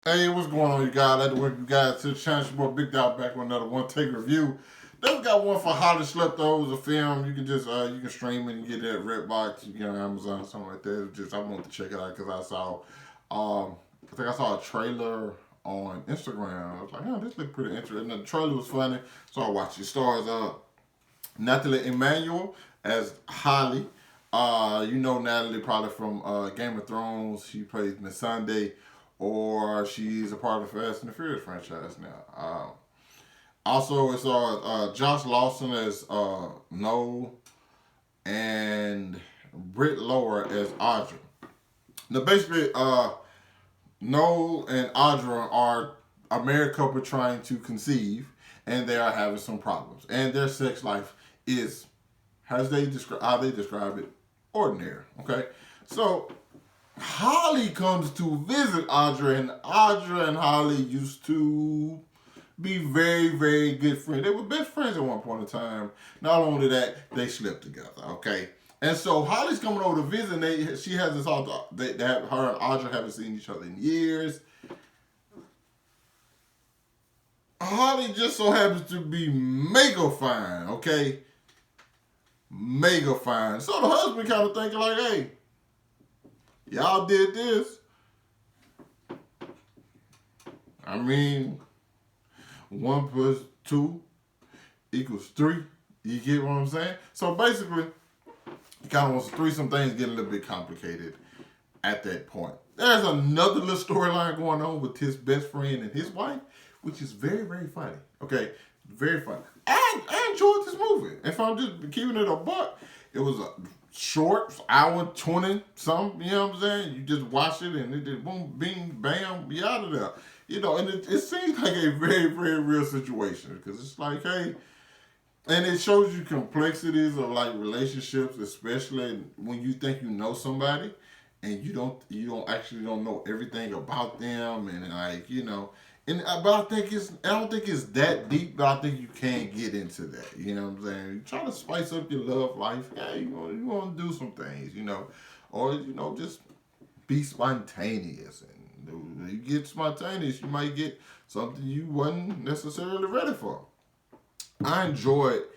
Hey, what's going on, you guys? Let the work you guys to the channel. Your boy Big Dog back with another one take review. Then we got one for Holly Slept Over, a film. You can just you can stream it and get it at Redbox, you get on Amazon, something like that. Just I wanted to check it out because I think I saw a trailer on Instagram. I was like, oh, this look pretty interesting. And the trailer was funny, so I watched it. Stars Nathalie Emmanuel as Holly. You know Natalie probably from Game of Thrones. She plays Missandei, or she's a part of the Fast and the Furious franchise now. Also, it's Josh Lawson as Noel and Britt Lower as Audra. Now, basically, Noel and Audra are a married couple trying to conceive, and they are having some problems. And their sex life is, how they describe it, ordinary. Okay, so Holly comes to visit Audra, and Audra and Holly used to be very, very good friends. They were best friends at one point in time. Not only that, they slept together. Okay, and so Holly's coming over to visit. And she has this all. They have, her and Audra haven't seen each other in years. Holly just so happens to be mega fine. Okay, mega fine. So the husband kind of thinking like, hey, y'all did this. I mean, 1 plus 2 equals 3. You get what I'm saying? So basically, he kind of wants to threesome. Things get a little bit complicated at that point. There's another little storyline going on with his best friend and his wife, which is very, very funny. Okay, very funny. I enjoyed this movie. If I'm just keeping it a buck, it was a short, hour 20 something, you know what I'm saying? You just watch it and it just boom, bing, bam, be out of there. You know, and it seems like a very, very real situation because it's like, hey, and it shows you complexities of like relationships, especially when you think you know somebody and you don't know everything about them, and like, you know, and but I don't think it's that deep, but I think you can get into that. You know what I'm saying? You try to spice up your love life. Yeah, you want to do some things, you know, or you know, just be spontaneous. And when you get spontaneous, you might get something you wasn't necessarily ready for. I enjoy it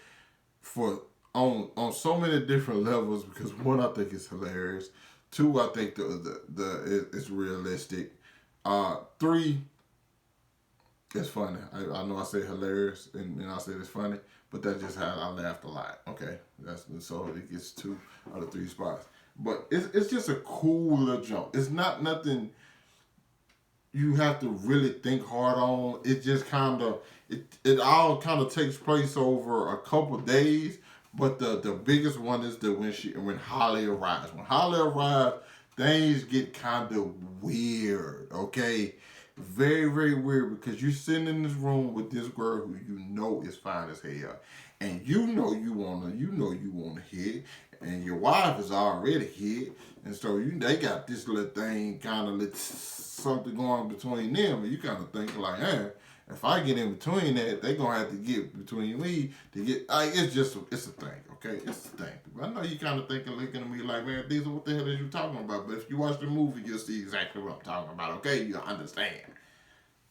for on so many different levels because one, I think it's hilarious. Two, I think it's realistic. Three, it's funny. I know I say hilarious and I say it's funny, but that's just how I laughed a lot. Okay, that's so it gets 2 out of 3 spots. But it's just a cool little jump. It's not nothing you have to really think hard on. It just kind of it all kind of takes place over a couple days. But the biggest one is that when Holly arrives. When Holly arrives, things get kind of weird. Okay, very, very weird because you're sitting in this room with this girl who you know is fine as hell, and you know you wanna hit, and your wife is already hit, and so they got this little thing kind of something going between them, and you kind of think like, hey, if I get in between that, they gonna have to get between me to get. It's a thing, okay? It's a thing. I know you kind of thinking, looking at me like, man, these are what the hell is you talking about? But if you watch the movie, you'll see exactly what I'm talking about. Okay, you understand.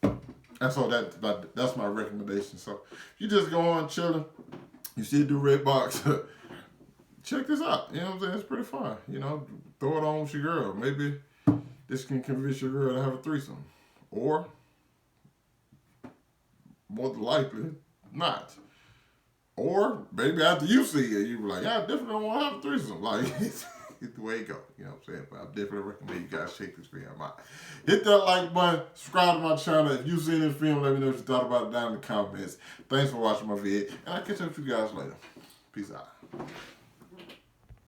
And so that's my recommendation. So you just go on chilling. You see the red box. Check this out. You know what I'm saying? It's pretty fun. You know, throw it on with your girl. Maybe this can convince your girl to have a threesome, or more than likely not. Or maybe after you see it, you be like, yeah, I definitely don't want to have a threesome. Like, it's the way it go. You know what I'm saying? But I definitely recommend you guys check this film out. Hit that like button, subscribe to my channel. If you've seen this film, let me know what you thought about it down in the comments. Thanks for watching my video, and I'll catch up with you guys later. Peace out.